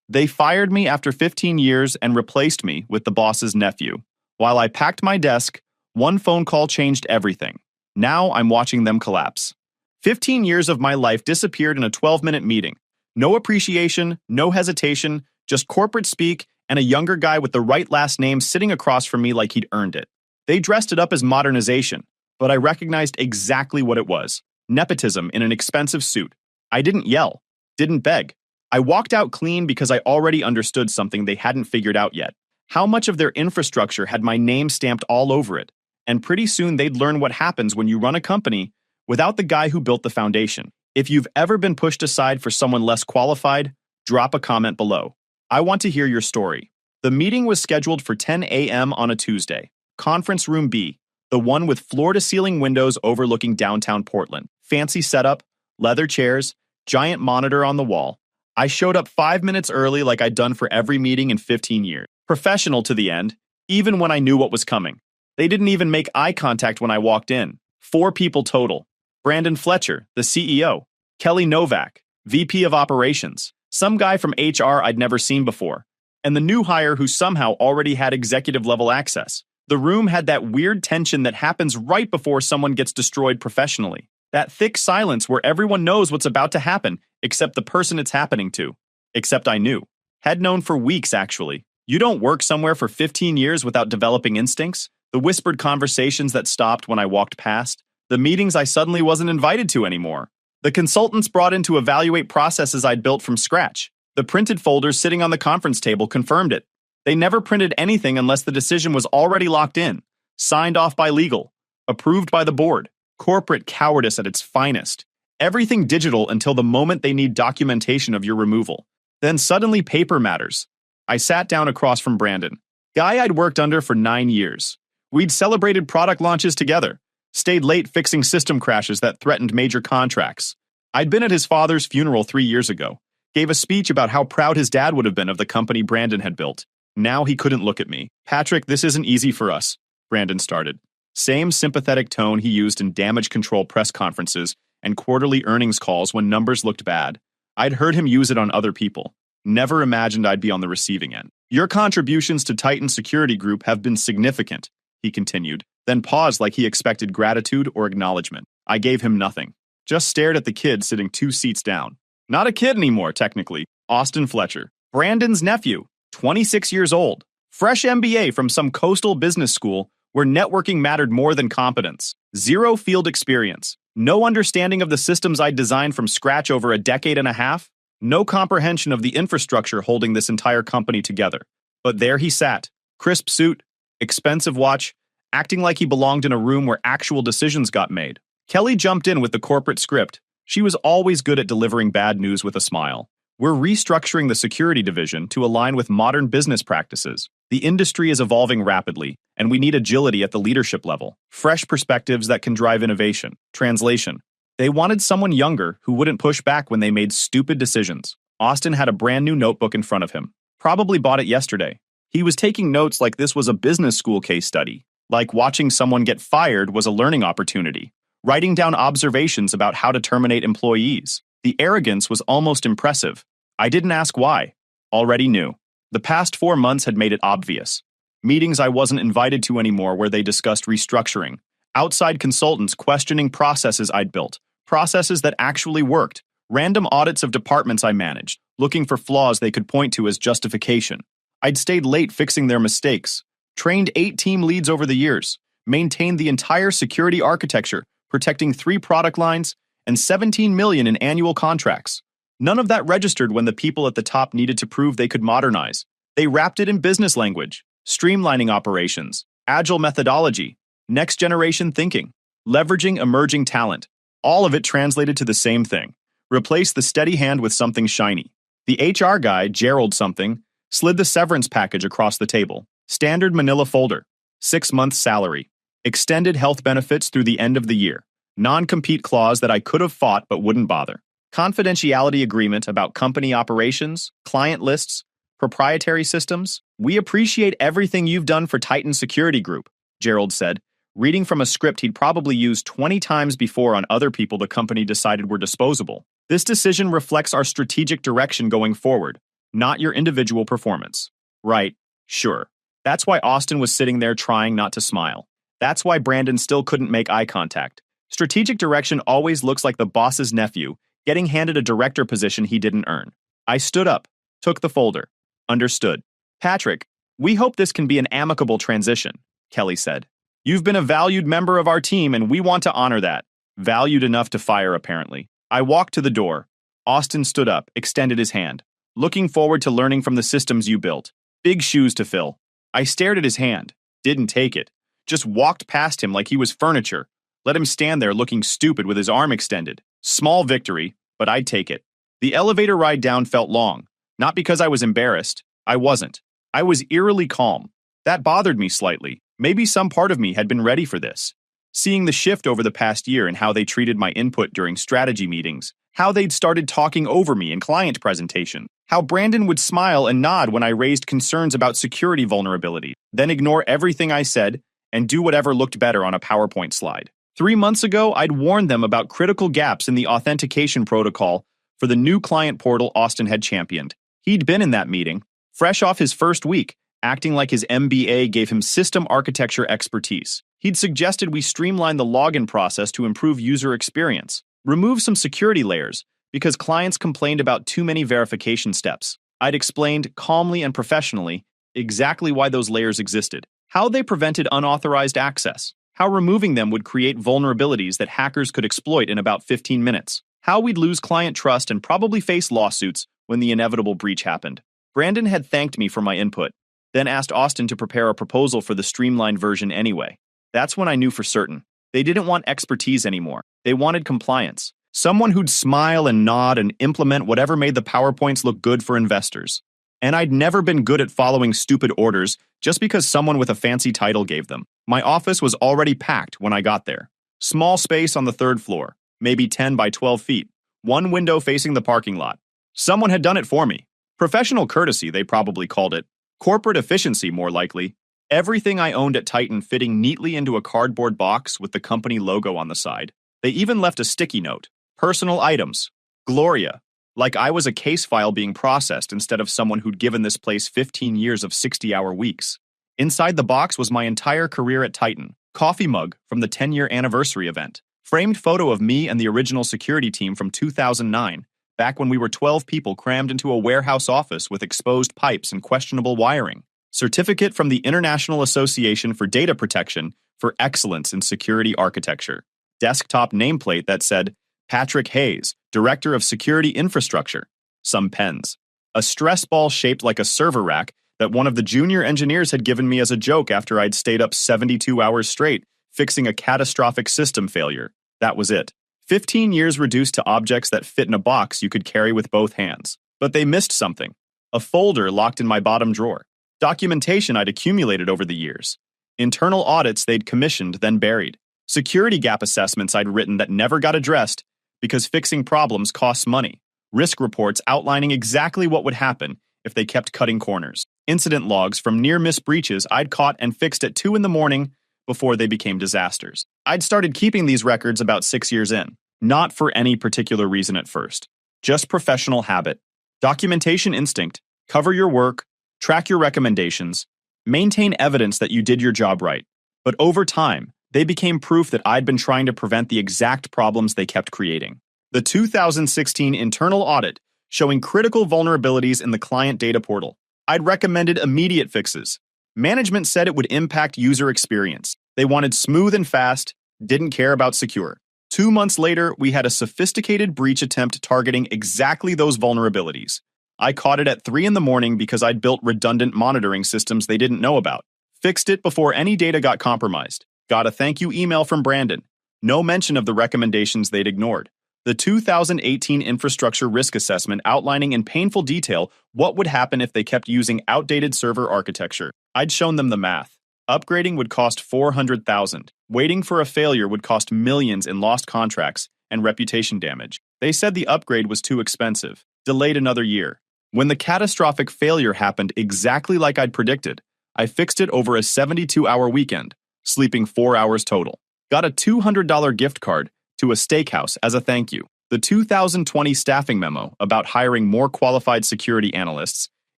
They fired me after 15 years and replaced me with the boss's nephew. While I packed my desk, one phone call changed everything. Now I'm watching them collapse. 15 years of my life disappeared in a 12-minute meeting. No appreciation, no hesitation, just corporate speak and a younger guy with the right last name sitting across from me like he'd earned it. They dressed it up as modernization, but I recognized exactly what it was. Nepotism in an expensive suit. I didn't yell, didn't beg. I walked out clean because I already understood something they hadn't figured out yet. How much of their infrastructure had my name stamped all over it? And pretty soon they'd learn what happens when you run a company without the guy who built the foundation. If you've ever been pushed aside for someone less qualified, drop a comment below. I want to hear your story. The meeting was scheduled for 10 a.m. on a Tuesday. Conference Room B, the one with floor-to-ceiling windows overlooking downtown Portland. Fancy setup, leather chairs, giant monitor on the wall. I showed up 5 minutes early like I'd done for every meeting in 15 years. Professional to the end, even when I knew what was coming. They didn't even make eye contact when I walked in. 4 people total. Brandon Fletcher, the CEO. Kelly Novak, VP of Operations. Some guy from HR I'd never seen before. And the new hire who somehow already had executive-level access. The room had that weird tension that happens right before someone gets destroyed professionally. That thick silence where everyone knows what's about to happen, except the person it's happening to. Except I knew. Had known for weeks, actually. You don't work somewhere for 15 years without developing instincts. The whispered conversations that stopped when I walked past. The meetings I suddenly wasn't invited to anymore. The consultants brought in to evaluate processes I'd built from scratch. The printed folders sitting on the conference table confirmed it. They never printed anything unless the decision was already locked in. Signed off by legal. Approved by the board. Corporate cowardice at its finest. Everything digital until the moment they need documentation of your removal. Then suddenly paper matters. I sat down across from Brandon. Guy I'd worked under for 9 years. We'd celebrated product launches together. Stayed late fixing system crashes that threatened major contracts. I'd been at his father's funeral 3 years ago. Gave a speech about how proud his dad would have been of the company Brandon had built. Now he couldn't look at me. Patrick, this isn't easy for us, Brandon started. Same sympathetic tone he used in damage control press conferences and quarterly earnings calls when numbers looked bad. I'd heard him use it on other people. Never imagined I'd be on the receiving end. Your contributions to Titan Security Group have been significant, he continued, then paused like he expected gratitude or acknowledgement. I gave him nothing. Just stared at the kid sitting 2 seats down. Not a kid anymore, technically. Austin Fletcher. Brandon's nephew, 26 years old. Fresh MBA from some coastal business school where networking mattered more than competence. 0 field experience. No understanding of the systems I'd designed from scratch over a decade and a half. No comprehension of the infrastructure holding this entire company together. But there he sat. Crisp suit, expensive watch, acting like he belonged in a room where actual decisions got made. Kelly jumped in with the corporate script. She was always good at delivering bad news with a smile. We're restructuring the security division to align with modern business practices. The industry is evolving rapidly, and we need agility at the leadership level. Fresh perspectives that can drive innovation. Translation. They wanted someone younger who wouldn't push back when they made stupid decisions. Austin had a brand new notebook in front of him. Probably bought it yesterday. He was taking notes like this was a business school case study. Like watching someone get fired was a learning opportunity. Writing down observations about how to terminate employees. The arrogance was almost impressive. I didn't ask why. Already knew. The past 4 months had made it obvious. Meetings I wasn't invited to anymore where they discussed restructuring. Outside consultants questioning processes I'd built. Processes that actually worked. Random audits of departments I managed, looking for flaws they could point to as justification. I'd stayed late fixing their mistakes. Trained 8 team leads over the years. Maintained the entire security architecture, protecting 3 product lines and $17 million in annual contracts. None of that registered when the people at the top needed to prove they could modernize. They wrapped it in business language, streamlining operations, agile methodology, next-generation thinking, leveraging emerging talent. All of it translated to the same thing. Replace the steady hand with something shiny. The HR guy, Gerald something, slid the severance package across the table. Standard manila folder. 6 months salary. Extended health benefits through the end of the year. Non-compete clause that I could have fought but wouldn't bother. Confidentiality agreement about company operations, client lists, proprietary systems. We appreciate everything you've done for Titan Security Group, Gerald said, reading from a script he'd probably used 20 times before on other people the company decided were disposable. This decision reflects our strategic direction going forward. not your individual performance. Right, sure. That's why Austin was sitting there trying not to smile. That's why Brandon still couldn't make eye contact. Strategic direction always looks like the boss's nephew, getting handed a director position he didn't earn. I stood up, took the folder. Understood. Patrick, we hope this can be an amicable transition, Kelly said. You've been a valued member of our team and we want to honor that. Valued enough to fire, apparently. I walked to the door. Austin stood up, extended his hand. Looking forward to learning from the systems you built. Big shoes to fill. I stared at his hand. Didn't take it. Just walked past him like he was furniture. Let him stand there looking stupid with his arm extended. Small victory, but I'd take it. The elevator ride down felt long. Not because I was embarrassed. I wasn't. I was eerily calm. That bothered me slightly. Maybe some part of me had been ready for this. Seeing the shift over the past year and how they treated my input during strategy meetings, how they'd started talking over me in client presentation, how Brandon would smile and nod when I raised concerns about security vulnerability, then ignore everything I said and do whatever looked better on a PowerPoint slide. 3 months ago, I'd warned them about critical gaps in the authentication protocol for the new client portal Austin had championed. He'd been in that meeting, fresh off his first week, acting like his MBA gave him system architecture expertise. He'd suggested we streamline the login process to improve user experience, remove some security layers, because clients complained about too many verification steps. I'd explained, calmly and professionally, exactly why those layers existed, how they prevented unauthorized access, how removing them would create vulnerabilities that hackers could exploit in about 15 minutes, how we'd lose client trust and probably face lawsuits when the inevitable breach happened. Brandon had thanked me for my input, then asked Austin to prepare a proposal for the streamlined version anyway. That's when I knew for certain. They didn't want expertise anymore. They wanted compliance. Someone who'd smile and nod and implement whatever made the PowerPoints look good for investors. And I'd never been good at following stupid orders just because someone with a fancy title gave them. My office was already packed when I got there. Small space on the 3rd floor, maybe 10 by 12 feet. One window facing the parking lot. Someone had done it for me. Professional courtesy, they probably called it. Corporate efficiency, more likely. Everything I owned at Titan fitting neatly into a cardboard box with the company logo on the side. They even left a sticky note. Personal items. Gloria. Like I was a case file being processed instead of someone who'd given this place 15 years of 60-hour weeks. Inside the box was my entire career at Titan. Coffee mug from the 10-year anniversary event. Framed photo of me and the original security team from 2009, back when we were 12 people crammed into a warehouse office with exposed pipes and questionable wiring. Certificate from the International Association for Data Protection for Excellence in Security Architecture. Desktop nameplate that said, Patrick Hayes, Director of Security Infrastructure. Some pens. A stress ball shaped like a server rack that one of the junior engineers had given me as a joke after I'd stayed up 72 hours straight, fixing a catastrophic system failure. That was it. 15 years reduced to objects that fit in a box you could carry with both hands. But they missed something. A folder locked in my bottom drawer. Documentation I'd accumulated over the years. Internal audits they'd commissioned, then buried. Security gap assessments I'd written that never got addressed because fixing problems costs money. Risk reports outlining exactly what would happen if they kept cutting corners. Incident logs from near-miss breaches I'd caught and fixed at 2 in the morning before they became disasters. I'd started keeping these records about 6 years in. Not for any particular reason at first. Just professional habit. Documentation instinct. Cover your work. Track your recommendations. Maintain evidence that you did your job right. But over time, they became proof that I'd been trying to prevent the exact problems they kept creating. The 2016 internal audit showing critical vulnerabilities in the client data portal. I'd recommended immediate fixes. Management said it would impact user experience. They wanted smooth and fast, didn't care about secure. 2 months later, we had a sophisticated breach attempt targeting exactly those vulnerabilities. I caught it at 3 in the morning because I'd built redundant monitoring systems they didn't know about. Fixed it before any data got compromised. Got a thank you email from Brandon. No mention of the recommendations they'd ignored. The 2018 infrastructure risk assessment outlining in painful detail what would happen if they kept using outdated server architecture. I'd shown them the math. Upgrading would cost $400,000. Waiting for a failure would cost millions in lost contracts and reputation damage. They said the upgrade was too expensive. Delayed another year. When the catastrophic failure happened exactly like I'd predicted, I fixed it over a 72-hour weekend, sleeping 4 hours total. Got a $200 gift card to a steakhouse as a thank you. The 2020 staffing memo about hiring more qualified security analysts,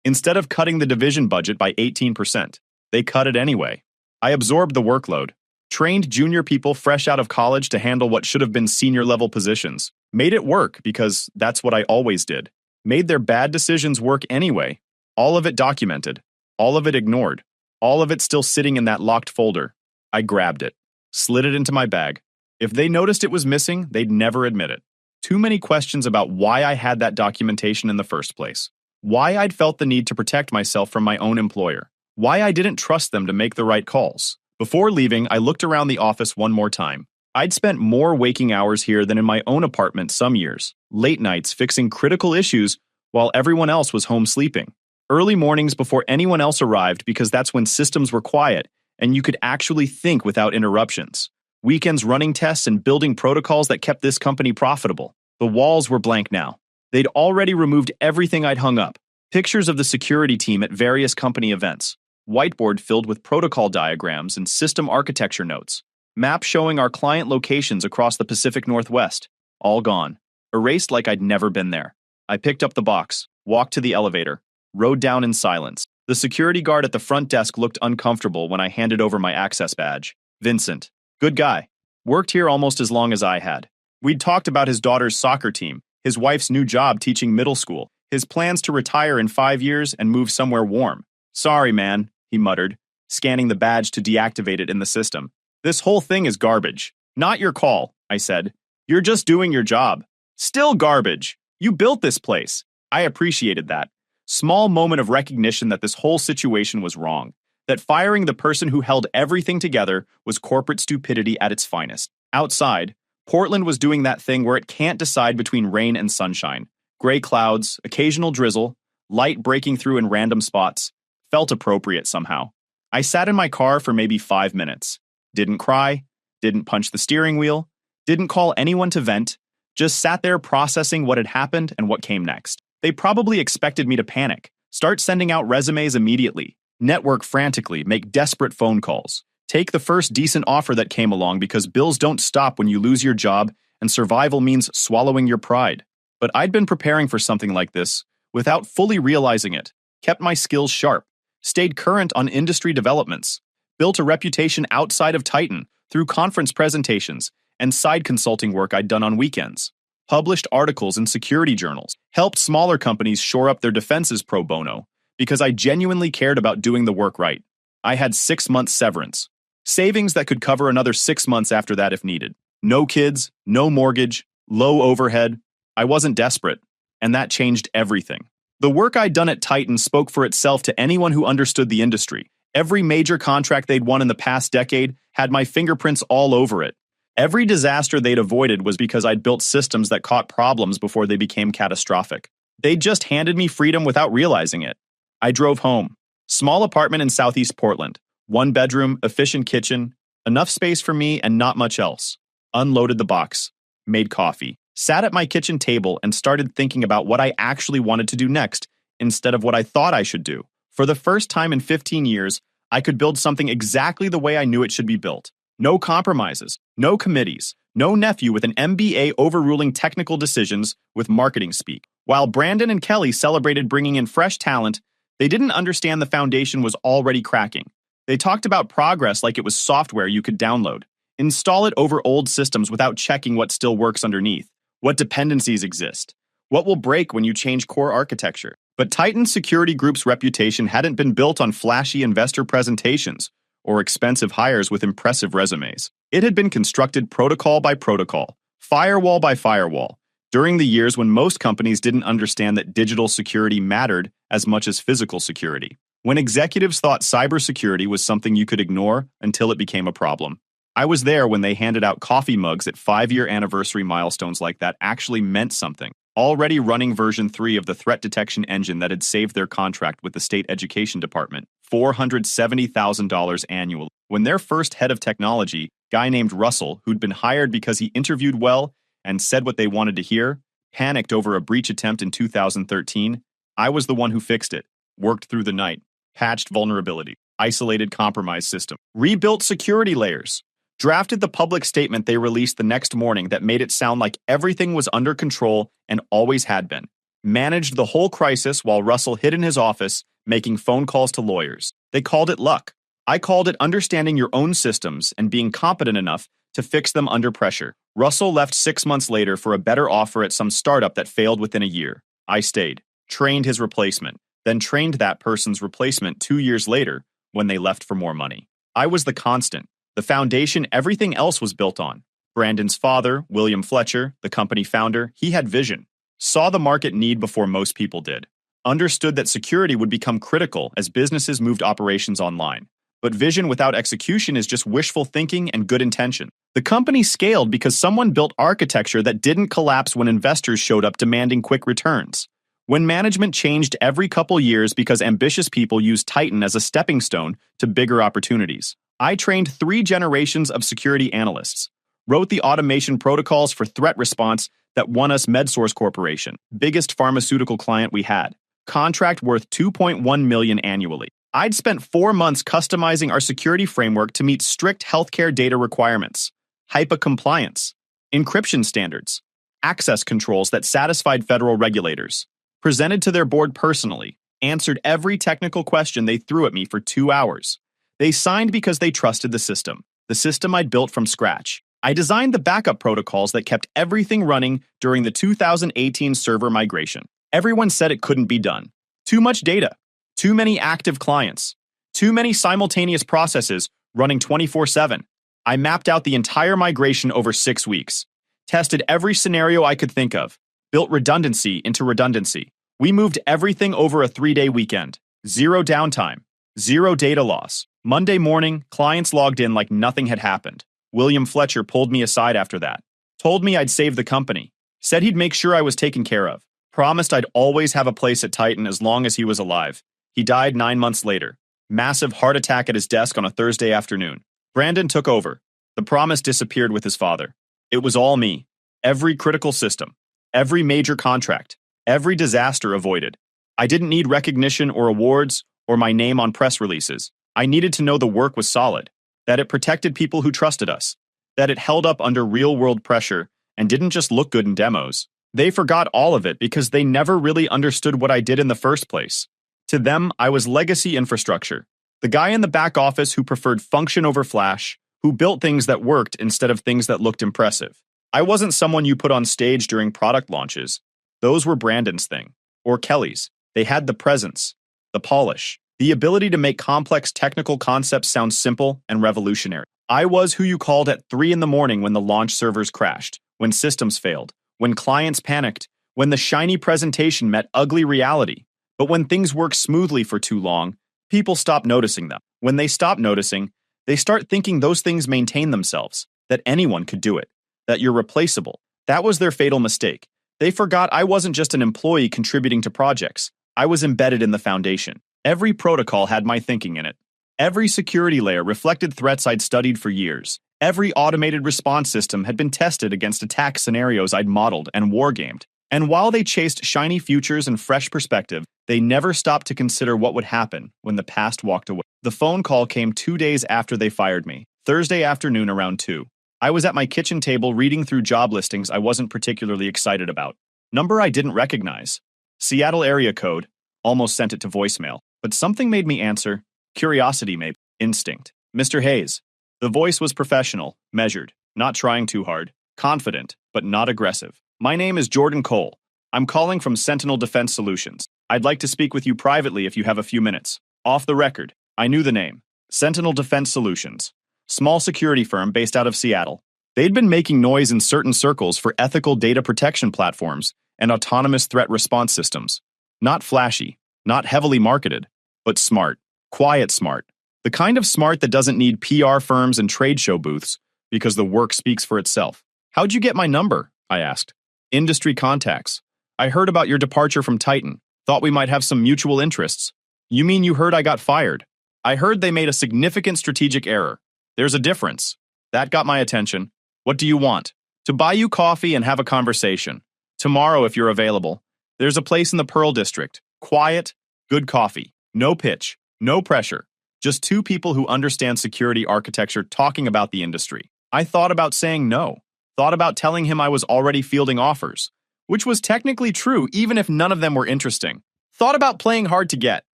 instead of cutting the division budget by 18%, they cut it anyway. I absorbed the workload, trained junior people fresh out of college to handle what should have been senior-level positions, made it work because that's what I always did, made their bad decisions work anyway, all of it documented, all of it ignored, all of it still sitting in that locked folder. I grabbed it, slid it into my bag. If they noticed it was missing, they'd never admit it. Too many questions about why I had that documentation in the first place, why I'd felt the need to protect myself from my own employer, why I didn't trust them to make the right calls. Before leaving, I looked around the office one more time. I'd spent more waking hours here than in my own apartment some years, late nights fixing critical issues while everyone else was home sleeping. Early mornings before anyone else arrived because that's when systems were quiet and you could actually think without interruptions. Weekends running tests and building protocols that kept this company profitable. The walls were blank now. They'd already removed everything I'd hung up. Pictures of the security team at various company events. Whiteboard filled with protocol diagrams and system architecture notes. Map showing our client locations across the Pacific Northwest. All gone. Erased like I'd never been there. I picked up the box, walked to the elevator, rode down in silence. The security guard at the front desk looked uncomfortable when I handed over my access badge. Vincent. Good guy. Worked here almost as long as I had. We'd talked about his daughter's soccer team, his wife's new job teaching middle school, his plans to retire in 5 years and move somewhere warm. Sorry, man, he muttered, scanning the badge to deactivate it in the system. This whole thing is garbage. Not your call, I said. You're just doing your job. Still garbage. You built this place. I appreciated that. Small moment of recognition that this whole situation was wrong. That firing the person who held everything together was corporate stupidity at its finest. Outside, Portland was doing that thing where it can't decide between rain and sunshine. Gray clouds, occasional drizzle, light breaking through in random spots. Felt appropriate somehow. I sat in my car for maybe 5 minutes. Didn't cry, didn't punch the steering wheel, didn't call anyone to vent, just sat there processing what had happened and what came next. They probably expected me to panic, start sending out resumes immediately, network frantically, make desperate phone calls, take the first decent offer that came along because bills don't stop when you lose your job and survival means swallowing your pride. But I'd been preparing for something like this without fully realizing it, kept my skills sharp, stayed current on industry developments, built a reputation outside of Titan through conference presentations and side consulting work I'd done on weekends, published articles in security journals, helped smaller companies shore up their defenses pro bono because I genuinely cared about doing the work right. I had 6 months severance, savings that could cover another 6 months after that if needed. No kids, no mortgage, low overhead. I wasn't desperate, and that changed everything. The work I'd done at Titan spoke for itself to anyone who understood the industry. Every major contract they'd won in the past decade had my fingerprints all over it. Every disaster they'd avoided was because I'd built systems that caught problems before they became catastrophic. They'd just handed me freedom without realizing it. I drove home. Small apartment in Southeast Portland. 1 bedroom, efficient kitchen, enough space for me and not much else. Unloaded the box. Made coffee. Sat at my kitchen table and started thinking about what I actually wanted to do next instead of what I thought I should do. For the first time in 15 years, I could build something exactly the way I knew it should be built. No compromises, no committees, no nephew with an MBA overruling technical decisions with marketing speak. While Brandon and Kelly celebrated bringing in fresh talent, they didn't understand the foundation was already cracking. They talked about progress like it was software you could download. Install it over old systems without checking what still works underneath. What dependencies exist? What will break when you change core architecture? But Titan Security Group's reputation hadn't been built on flashy investor presentations or expensive hires with impressive resumes. It had been constructed protocol by protocol, firewall by firewall, during the years when most companies didn't understand that digital security mattered as much as physical security. When executives thought cybersecurity was something you could ignore until it became a problem. I was there when they handed out coffee mugs at 5-year anniversary milestones like that actually meant something. Already running version 3 of the threat detection engine that had saved their contract with the state education department, $470,000 annually. When their first head of technology, guy named Russell, who'd been hired because he interviewed well and said what they wanted to hear, panicked over a breach attempt in 2013, I was the one who fixed it, worked through the night, patched vulnerability, isolated compromised system, rebuilt security layers, drafted the public statement they released the next morning that made it sound like everything was under control and always had been, managed the whole crisis while Russell hid in his office making phone calls to lawyers. They called it luck. I called it understanding your own systems and being competent enough to fix them under pressure. Russell left 6 months later for a better offer at some startup that failed within a year. I stayed, trained his replacement, then trained that person's replacement 2 years later when they left for more money. I was the constant, the foundation everything else was built on. Brandon's father, William Fletcher, the company founder, he had vision, saw the market need before most people did, understood that security would become critical as businesses moved operations online. But vision without execution is just wishful thinking and good intention. The company scaled because someone built architecture that didn't collapse when investors showed up demanding quick returns. When management changed every couple years because ambitious people used Titan as a stepping stone to bigger opportunities. I trained 3 generations of security analysts, wrote the automation protocols for threat response that won us MedSource Corporation, biggest pharmaceutical client we had, contract worth $2.1 million annually. I'd spent 4 months customizing our security framework to meet strict healthcare data requirements, HIPAA compliance, encryption standards, access controls that satisfied federal regulators, presented to their board personally, answered every technical question they threw at me for 2 hours. They signed because they trusted the system I'd built from scratch. I designed the backup protocols that kept everything running during the 2018 server migration. Everyone said it couldn't be done. Too much data. Too many active clients. Too many simultaneous processes running 24/7. I mapped out the entire migration over 6 weeks. Tested every scenario I could think of. Built redundancy into redundancy. We moved everything over a 3-day weekend. 0 downtime. 0 data loss. Monday morning, clients logged in like nothing had happened. William Fletcher pulled me aside after that. Told me I'd save the company. Said he'd make sure I was taken care of. Promised I'd always have a place at Titan as long as he was alive. He died 9 months later. Massive heart attack at his desk on a Thursday afternoon. Brandon took over. The promise disappeared with his father. It was all me. Every critical system. Every major contract. Every disaster avoided. I didn't need recognition or awards or my name on press releases. I needed to know the work was solid, that it protected people who trusted us, that it held up under real-world pressure and didn't just look good in demos. They forgot all of it because they never really understood what I did in the first place. To them, I was legacy infrastructure, the guy in the back office who preferred function over flash, who built things that worked instead of things that looked impressive. I wasn't someone you put on stage during product launches. Those were Brandon's thing, or Kelly's. They had the presence, the polish, the ability to make complex technical concepts sound simple and revolutionary. I was who you called at 3 a.m. when the launch servers crashed, when systems failed, when clients panicked, when the shiny presentation met ugly reality. But when things work smoothly for too long, people stop noticing them. When they stop noticing, they start thinking those things maintain themselves, that anyone could do it, that you're replaceable. That was their fatal mistake. They forgot I wasn't just an employee contributing to projects. I was embedded in the foundation. Every protocol had my thinking in it. Every security layer reflected threats I'd studied for years. Every automated response system had been tested against attack scenarios I'd modeled and wargamed. And while they chased shiny futures and fresh perspective, they never stopped to consider what would happen when the past walked away. The phone call came 2 days after they fired me, Thursday afternoon around 2. I was at my kitchen table reading through job listings I wasn't particularly excited about. Number I didn't recognize. Seattle area code. Almost sent it to voicemail. But something made me answer. Curiosity, maybe. Instinct. Mr. Hayes. The voice was professional, measured, not trying too hard, confident, but not aggressive. My name is Jordan Cole. I'm calling from Sentinel Defense Solutions. I'd like to speak with you privately if you have a few minutes. Off the record. I knew the name. Sentinel Defense Solutions. Small security firm based out of Seattle. They'd been making noise in certain circles for ethical data protection platforms and autonomous threat response systems. Not flashy, not heavily marketed, but smart. Quiet smart. The kind of smart that doesn't need PR firms and trade show booths because the work speaks for itself. How'd you get my number? I asked. Industry contacts. I heard about your departure from Titan. Thought we might have some mutual interests. You mean you heard I got fired? I heard they made a significant strategic error. There's a difference. That got my attention. What do you want? To buy you coffee and have a conversation. Tomorrow if you're available. There's a place in the Pearl District. Quiet, good coffee. No pitch, no pressure. Just two people who understand security architecture talking about the industry. I thought about saying no. Thought about telling him I was already fielding offers, which was technically true even if none of them were interesting. Thought about playing hard to get,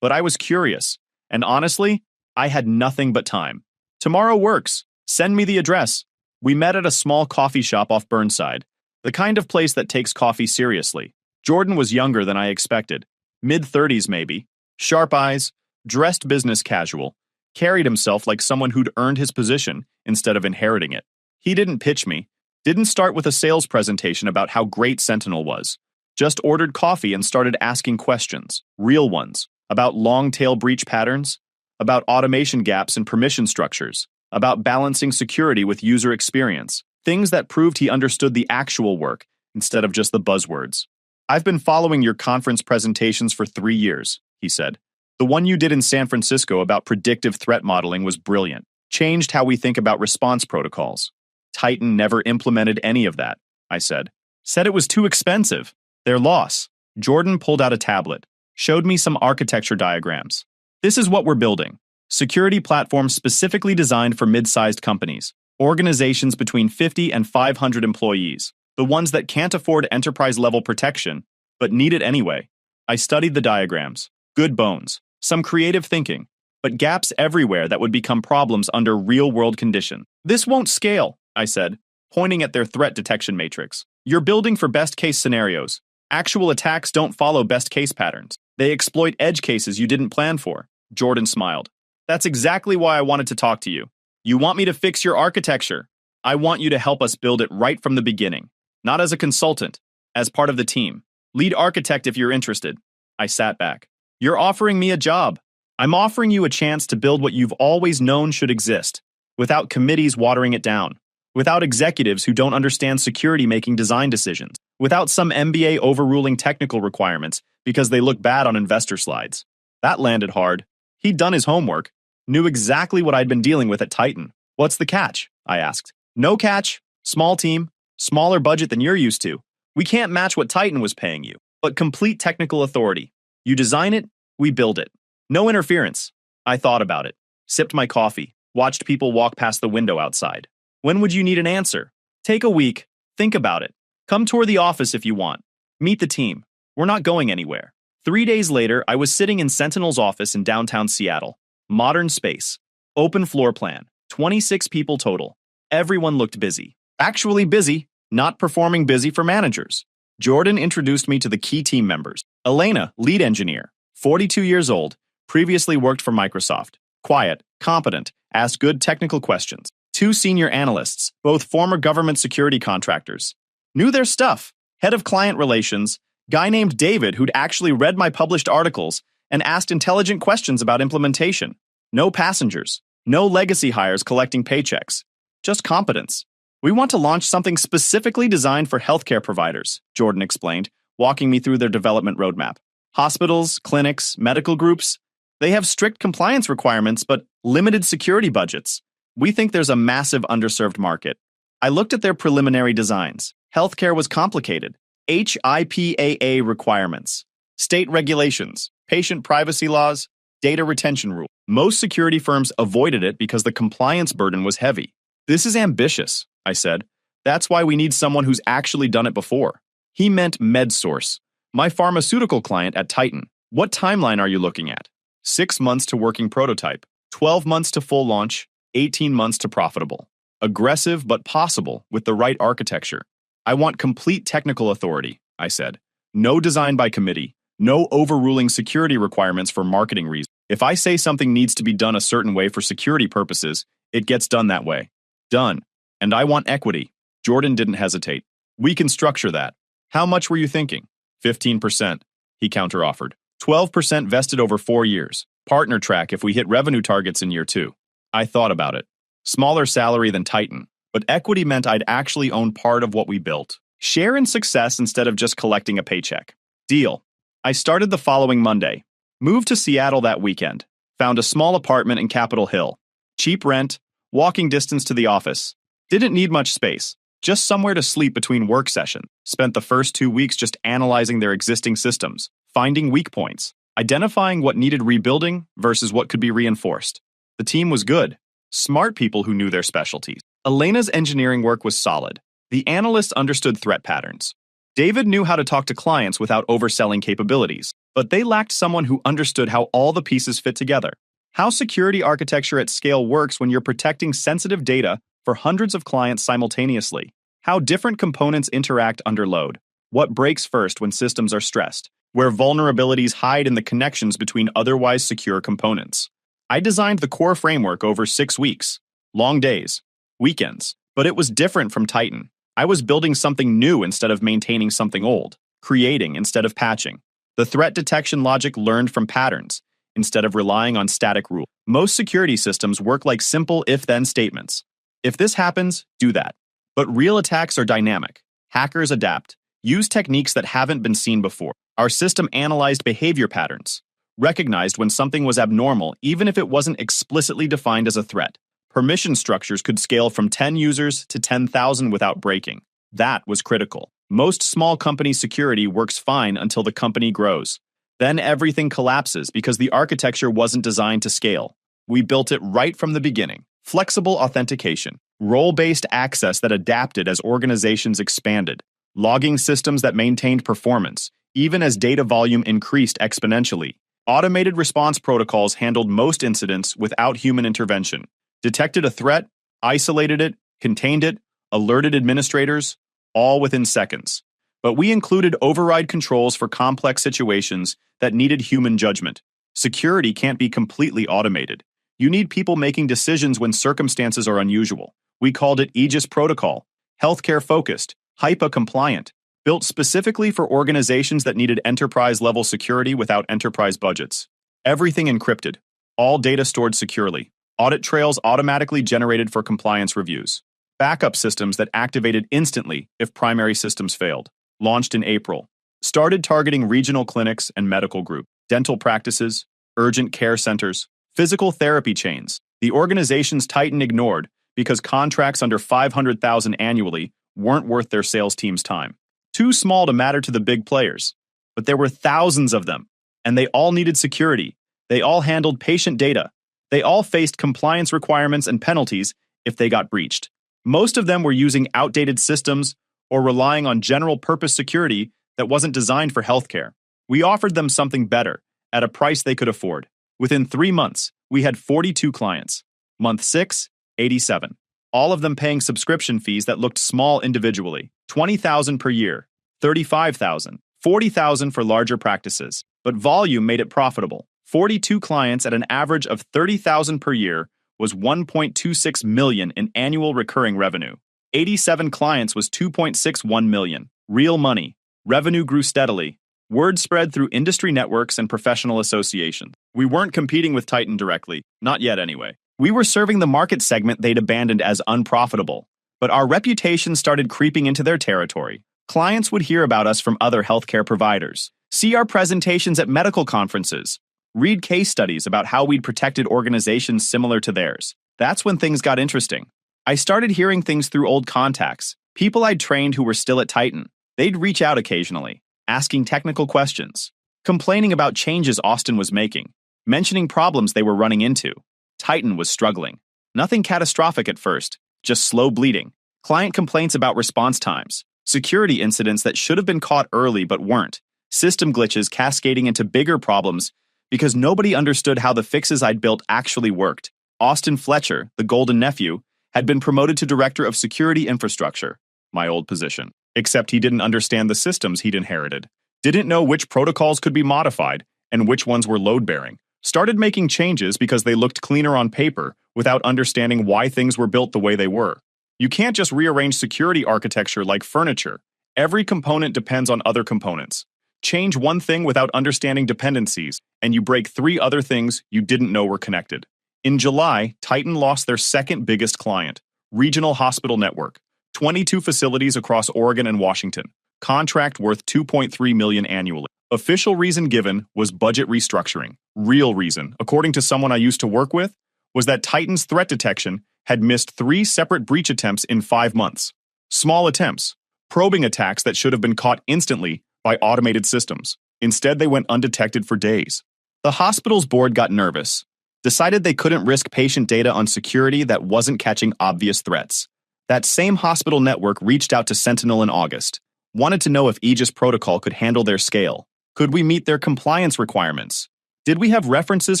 but I was curious. And honestly, I had nothing but time. Tomorrow works. Send me the address. We met at a small coffee shop off Burnside, the kind of place that takes coffee seriously. Jordan was younger than I expected. Mid-30s maybe. Sharp eyes, dressed business casual, carried himself like someone who'd earned his position instead of inheriting it. He didn't pitch me, didn't start with a sales presentation about how great Sentinel was. Just ordered coffee and started asking questions, real ones, about long-tail breach patterns, about automation gaps and permission structures, about balancing security with user experience, things that proved he understood the actual work instead of just the buzzwords. I've been following your conference presentations for 3 years, he said. The one you did in San Francisco about predictive threat modeling was brilliant. Changed how we think about response protocols. Titan never implemented any of that, I said. Said it was too expensive. Their loss. Jordan pulled out a tablet, showed me some architecture diagrams. This is what we're building. Security platforms specifically designed for mid-sized companies. Organizations between 50 and 500 employees. The ones that can't afford enterprise-level protection, but need it anyway. I studied the diagrams. Good bones. Some creative thinking. But gaps everywhere that would become problems under real-world conditions. This won't scale, I said, pointing at their threat detection matrix. You're building for best-case scenarios. Actual attacks don't follow best-case patterns. They exploit edge cases you didn't plan for. Jordan smiled. That's exactly why I wanted to talk to you. You want me to fix your architecture. I want you to help us build it right from the beginning. Not as a consultant, as part of the team. Lead architect if you're interested. I sat back. You're offering me a job. I'm offering you a chance to build what you've always known should exist, without committees watering it down, without executives who don't understand security making design decisions, without some MBA overruling technical requirements because they look bad on investor slides. That landed hard. He'd done his homework, knew exactly what I'd been dealing with at Titan. What's the catch? I asked. No catch. Small team. Smaller budget than you're used to. We can't match what Titan was paying you, but complete technical authority. You design it, we build it. No interference. I thought about it, sipped my coffee, watched people walk past the window outside. When would you need an answer? Take a week. Think about it. Come tour the office if you want. Meet the team. We're not going anywhere. 3 days later, I was sitting in Sentinel's office in downtown Seattle. Modern space. Open floor plan. 26 people total. Everyone looked busy. Actually busy, not performing busy for managers. Jordan introduced me to the key team members. Elena, lead engineer, 42 years old, previously worked for Microsoft. Quiet, competent, asked good technical questions. 2 senior analysts, both former government security contractors. Knew their stuff. Head of client relations, guy named David who'd actually read my published articles and asked intelligent questions about implementation. No passengers. No legacy hires collecting paychecks. Just competence. We want to launch something specifically designed for healthcare providers, Jordan explained, walking me through their development roadmap. Hospitals, clinics, medical groups, they have strict compliance requirements but limited security budgets. We think there's a massive underserved market. I looked at their preliminary designs. Healthcare was complicated. HIPAA requirements, state regulations, patient privacy laws, data retention rules. Most security firms avoided it because the compliance burden was heavy. This is ambitious, I said. That's why we need someone who's actually done it before. He meant MedSource, my pharmaceutical client at Titan. What timeline are you looking at? 6 months to working prototype, 12 months to full launch, 18 months to profitable. Aggressive but possible with the right architecture. I want complete technical authority, I said. No design by committee, no overruling security requirements for marketing reasons. If I say something needs to be done a certain way for security purposes, it gets done that way. Done. And I want equity. Jordan didn't hesitate. We can structure that. How much were you thinking? 15%, he counteroffered. 12% vested over 4 years. Partner track if we hit revenue targets in year 2. I thought about it. Smaller salary than Titan, but equity meant I'd actually own part of what we built. Share in success instead of just collecting a paycheck. Deal. I started the following Monday. Moved to Seattle that weekend. Found a small apartment in Capitol Hill. Cheap rent, walking distance to the office. Didn't need much space. Just somewhere to sleep between work sessions. Spent the first 2 weeks just analyzing their existing systems, finding weak points. identifying what needed rebuilding versus what could be reinforced. The team was good, smart people who knew their specialties. Elena's engineering work was solid. The analysts understood threat patterns. David knew how to talk to clients without overselling capabilities, but they lacked someone who understood how all the pieces fit together. How security architecture at scale works when you're protecting sensitive data for hundreds of clients simultaneously. How different components interact under load. What breaks first when systems are stressed. Where vulnerabilities hide in the connections between otherwise secure components. I designed the core framework over 6 weeks. Long days. Weekends. But it was different from Titan. I was building something new instead of maintaining something old. Creating instead of patching. The threat detection logic learned from patterns, instead of relying on static rules. Most security systems work like simple if-then statements. If this happens, do that. But real attacks are dynamic. Hackers adapt. Use techniques that haven't been seen before. Our system analyzed behavior patterns. Recognized when something was abnormal even if it wasn't explicitly defined as a threat. Permission structures could scale from 10 users to 10,000 without breaking. That was critical. Most small company security works fine until the company grows. Then everything collapses because the architecture wasn't designed to scale. We built it right from the beginning. Flexible authentication. Role-based access that adapted as organizations expanded. Logging systems that maintained performance, even as data volume increased exponentially. Automated response protocols handled most incidents without human intervention. Detected a threat, isolated it, contained it, alerted administrators, all within seconds. But we included override controls for complex situations that needed human judgment. Security can't be completely automated. You need people making decisions when circumstances are unusual. We called it Aegis Protocol, healthcare-focused, HIPAA-compliant, built specifically for organizations that needed enterprise-level security without enterprise budgets. Everything encrypted, all data stored securely. Audit trails automatically generated for compliance reviews. Backup systems that activated instantly if primary systems failed. Launched in April. Started targeting regional clinics and medical groups, dental practices, urgent care centers, physical therapy chains. The organizations Titan ignored because contracts under $500,000 annually weren't worth their sales team's time. Too small to matter to the big players. But there were thousands of them, and they all needed security. They all handled patient data. They all faced compliance requirements and penalties if they got breached. Most of them were using outdated systems or relying on general-purpose security that wasn't designed for healthcare. We offered them something better, at a price they could afford. Within 3 months, we had 42 clients. Month 6, 87. All of them paying subscription fees that looked small individually. $20,000 per year, $35,000, $40,000 for larger practices. But volume made it profitable. 42 clients at an average of $30,000 per year was $1.26 million in annual recurring revenue. 87 clients was $2.61 million. Real money. Revenue grew steadily. Word spread through industry networks and professional associations. We weren't competing with Titan directly, not yet anyway. We were serving the market segment they'd abandoned as unprofitable. But our reputation started creeping into their territory. Clients would hear about us from other healthcare providers, see our presentations at medical conferences, read case studies about how we'd protected organizations similar to theirs. That's when things got interesting. I started hearing things through old contacts, people I'd trained who were still at Titan. They'd reach out occasionally, asking technical questions, complaining about changes Austin was making, mentioning problems they were running into. Titan was struggling. Nothing catastrophic at first, just slow bleeding. Client complaints about response times, security incidents that should have been caught early but weren't, system glitches cascading into bigger problems because nobody understood how the fixes I'd built actually worked. Austin Fletcher, the golden nephew, had been promoted to Director of Security Infrastructure, my old position. Except he didn't understand the systems he'd inherited, didn't know which protocols could be modified and which ones were load-bearing. Started making changes because they looked cleaner on paper without understanding why things were built the way they were. You can't just rearrange security architecture like furniture. Every component depends on other components. Change one thing without understanding dependencies, and you break 3 other things you didn't know were connected. In July, Titan lost their second biggest client, Regional Hospital Network, 22 facilities across Oregon and Washington, contract worth $2.3 million annually. Official reason given was budget restructuring. Real reason, according to someone I used to work with, was that Titan's threat detection had missed 3 separate breach attempts in 5 months. Small attempts, probing attacks that should have been caught instantly by automated systems. Instead, they went undetected for days. The hospital's board got nervous, decided they couldn't risk patient data on security that wasn't catching obvious threats. That same hospital network reached out to Sentinel in August, wanted to know if Aegis Protocol could handle their scale. Could we meet their compliance requirements? Did we have references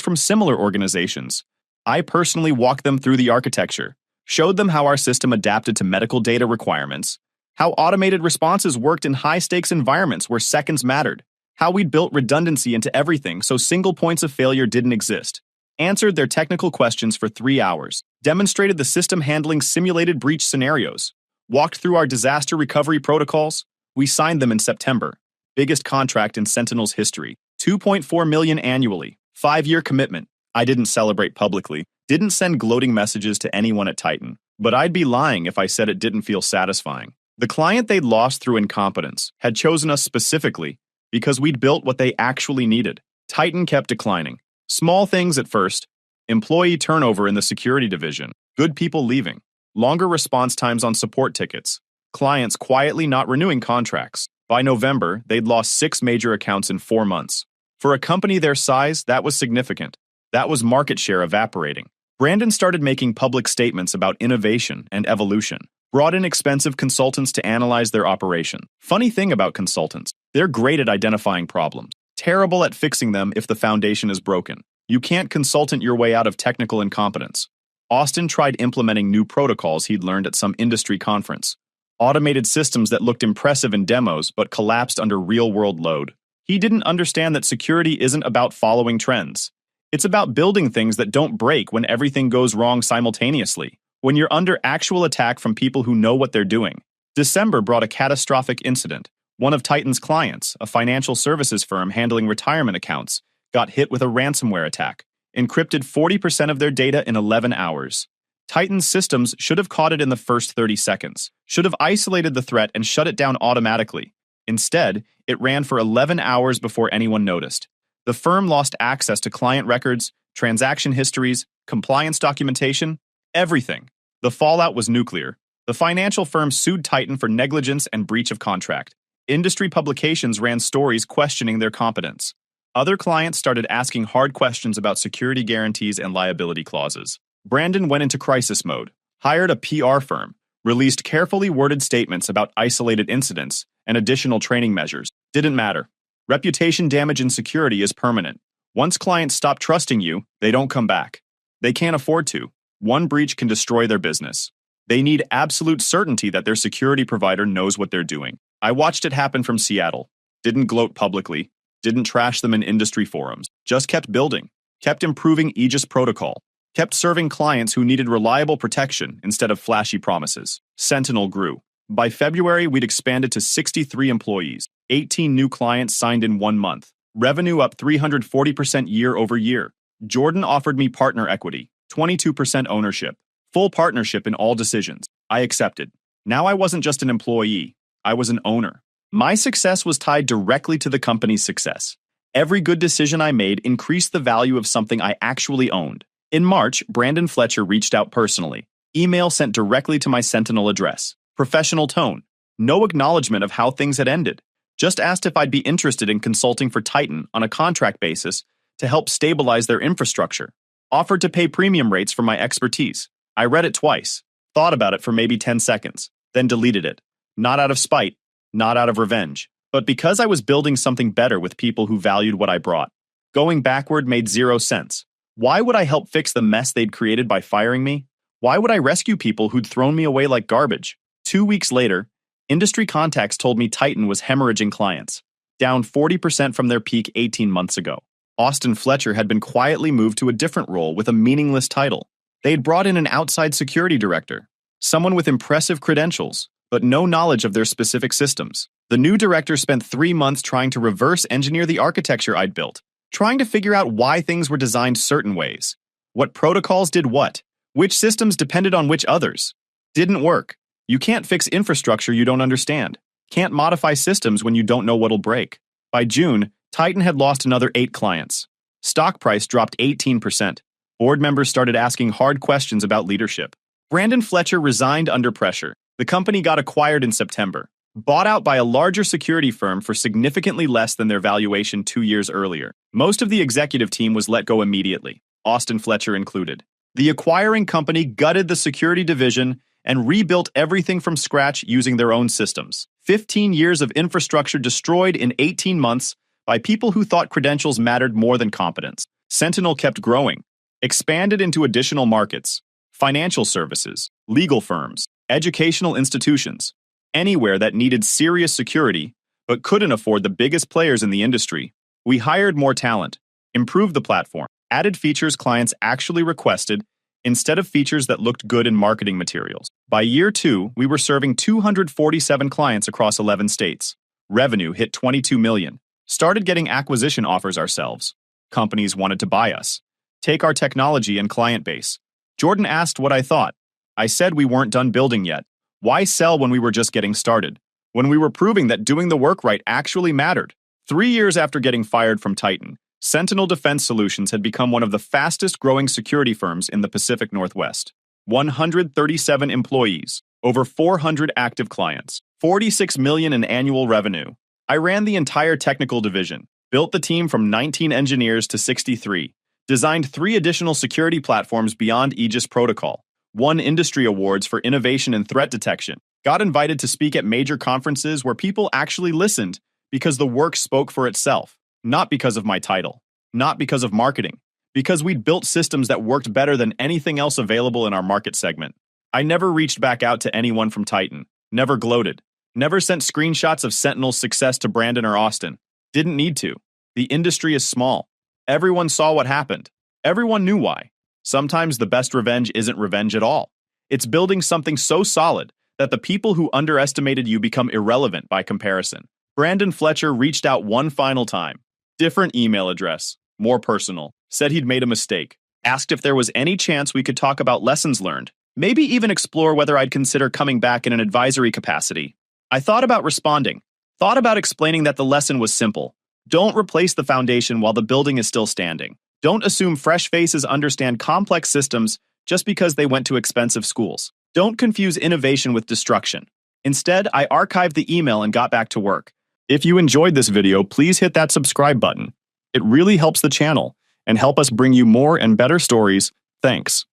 from similar organizations? I personally walked them through the architecture, showed them how our system adapted to medical data requirements, how automated responses worked in high-stakes environments where seconds mattered, how we'd built redundancy into everything so single points of failure didn't exist, answered their technical questions for 3 hours, demonstrated the system handling simulated breach scenarios, walked through our disaster recovery protocols. We signed them in September. Biggest contract in Sentinel's history. $2.4 million annually. 5-year commitment. I didn't celebrate publicly, didn't send gloating messages to anyone at Titan, but I'd be lying if I said it didn't feel satisfying. The client they'd lost through incompetence had chosen us specifically because we'd built what they actually needed. Titan kept declining. Small things at first. Employee turnover in the security division. Good people leaving. Longer response times on support tickets. Clients quietly not renewing contracts. By November, they'd lost 6 major accounts in 4 months. For a company their size, that was significant. That was market share evaporating. Brandon started making public statements about innovation and evolution. Brought in expensive consultants to analyze their operation. Funny thing about consultants, they're great at identifying problems. Terrible at fixing them if the foundation is broken. You can't consultant your way out of technical incompetence. Austin tried implementing new protocols he'd learned at some industry conference. Automated systems that looked impressive in demos but collapsed under real-world load. He didn't understand that security isn't about following trends. It's about building things that don't break when everything goes wrong simultaneously, when you're under actual attack from people who know what they're doing. December brought a catastrophic incident. One of Titan's clients, a financial services firm handling retirement accounts, got hit with a ransomware attack, encrypted 40% of their data in 11 hours. Titan's systems should have caught it in the first 30 seconds, should have isolated the threat and shut it down automatically. Instead, it ran for 11 hours before anyone noticed. The firm lost access to client records, transaction histories, compliance documentation, everything. The fallout was nuclear. The financial firm sued Titan for negligence and breach of contract. Industry publications ran stories questioning their competence. Other clients started asking hard questions about security guarantees and liability clauses. Brandon went into crisis mode, hired a PR firm, released carefully worded statements about isolated incidents and additional training measures. Didn't matter. Reputation damage in security is permanent. Once clients stop trusting you, they don't come back. They can't afford to. One breach can destroy their business. They need absolute certainty that their security provider knows what they're doing. I watched it happen from Seattle. Didn't gloat publicly. Didn't trash them in industry forums. Just kept building. Kept improving Aegis Protocol. Kept serving clients who needed reliable protection instead of flashy promises. Sentinel grew. By February, we'd expanded to 63 employees. 18 new clients signed in 1 month. Revenue up 340% year over year. Jordan offered me partner equity, 22% ownership, full partnership in all decisions. I accepted. Now I wasn't just an employee. I was an owner. My success was tied directly to the company's success. Every good decision I made increased the value of something I actually owned. In March, Brandon Fletcher reached out personally. Email sent directly to my Sentinel address. Professional tone. No acknowledgement of how things had ended. Just asked if I'd be interested in consulting for Titan on a contract basis to help stabilize their infrastructure. Offered to pay premium rates for my expertise. I read it twice. Thought about it for maybe 10 seconds. Then deleted it. Not out of spite. Not out of revenge. But because I was building something better with people who valued what I brought. Going backward made 0 sense. Why would I help fix the mess they'd created by firing me? Why would I rescue people who'd thrown me away like garbage? 2 weeks later, industry contacts told me Titan was hemorrhaging clients, down 40% from their peak 18 months ago. Austin Fletcher had been quietly moved to a different role with a meaningless title. They'd brought in an outside security director, someone with impressive credentials, but no knowledge of their specific systems. The new director spent 3 months trying to reverse engineer the architecture I'd built, trying to figure out why things were designed certain ways, what protocols did what, which systems depended on which others. Didn't work. You can't fix infrastructure you don't understand. Can't modify systems when you don't know what'll break. By June, Titan had lost another 8 clients. Stock price dropped 18%. Board members started asking hard questions about leadership. Brandon Fletcher resigned under pressure. The company got acquired in September. bought out by a larger security firm for significantly less than their valuation 2 years earlier. Most of the executive team was let go immediately, Austin Fletcher included. The acquiring company gutted the security division and rebuilt everything from scratch using their own systems. 15 years of infrastructure destroyed in 18 months by people who thought credentials mattered more than competence. Sentinel kept growing, expanded into additional markets, financial services, legal firms, educational institutions, anywhere that needed serious security but couldn't afford the biggest players in the industry. We hired more talent, improved the platform, added features clients actually requested instead of features that looked good in marketing materials. By year 2, we were serving 247 clients across 11 states. Revenue hit 22 million. Started getting acquisition offers ourselves. Companies wanted to buy us, take our technology and client base. Jordan asked what I thought. I said we weren't done building yet. Why sell when we were just getting started? When we were proving that doing the work right actually mattered. 3 years after getting fired from Titan, Sentinel Defense Solutions had become one of the fastest growing security firms in the Pacific Northwest. 137 employees, over 400 active clients, 46 million in annual revenue. I ran the entire technical division, built the team from 19 engineers to 63, designed 3 additional security platforms beyond Aegis Protocol, won industry awards for innovation and threat detection, got invited to speak at major conferences where people actually listened because the work spoke for itself. Not because of my title, not because of marketing, because we'd built systems that worked better than anything else available in our market segment. I never reached back out to anyone from Titan, never gloated, never sent screenshots of Sentinel's success to Brandon or Austin. Didn't need to. The industry is small. Everyone saw what happened. Everyone knew why. Sometimes the best revenge isn't revenge at all. It's building something so solid that the people who underestimated you become irrelevant by comparison. Brandon Fletcher reached out one final time. Different email address, more personal, said he'd made a mistake, asked if there was any chance we could talk about lessons learned, maybe even explore whether I'd consider coming back in an advisory capacity. I thought about responding, thought about explaining that the lesson was simple. Don't replace the foundation while the building is still standing. Don't assume fresh faces understand complex systems just because they went to expensive schools. Don't confuse innovation with destruction. Instead, I archived the email and got back to work. If you enjoyed this video, please hit that subscribe button. It really helps the channel and help us bring you more and better stories. Thanks.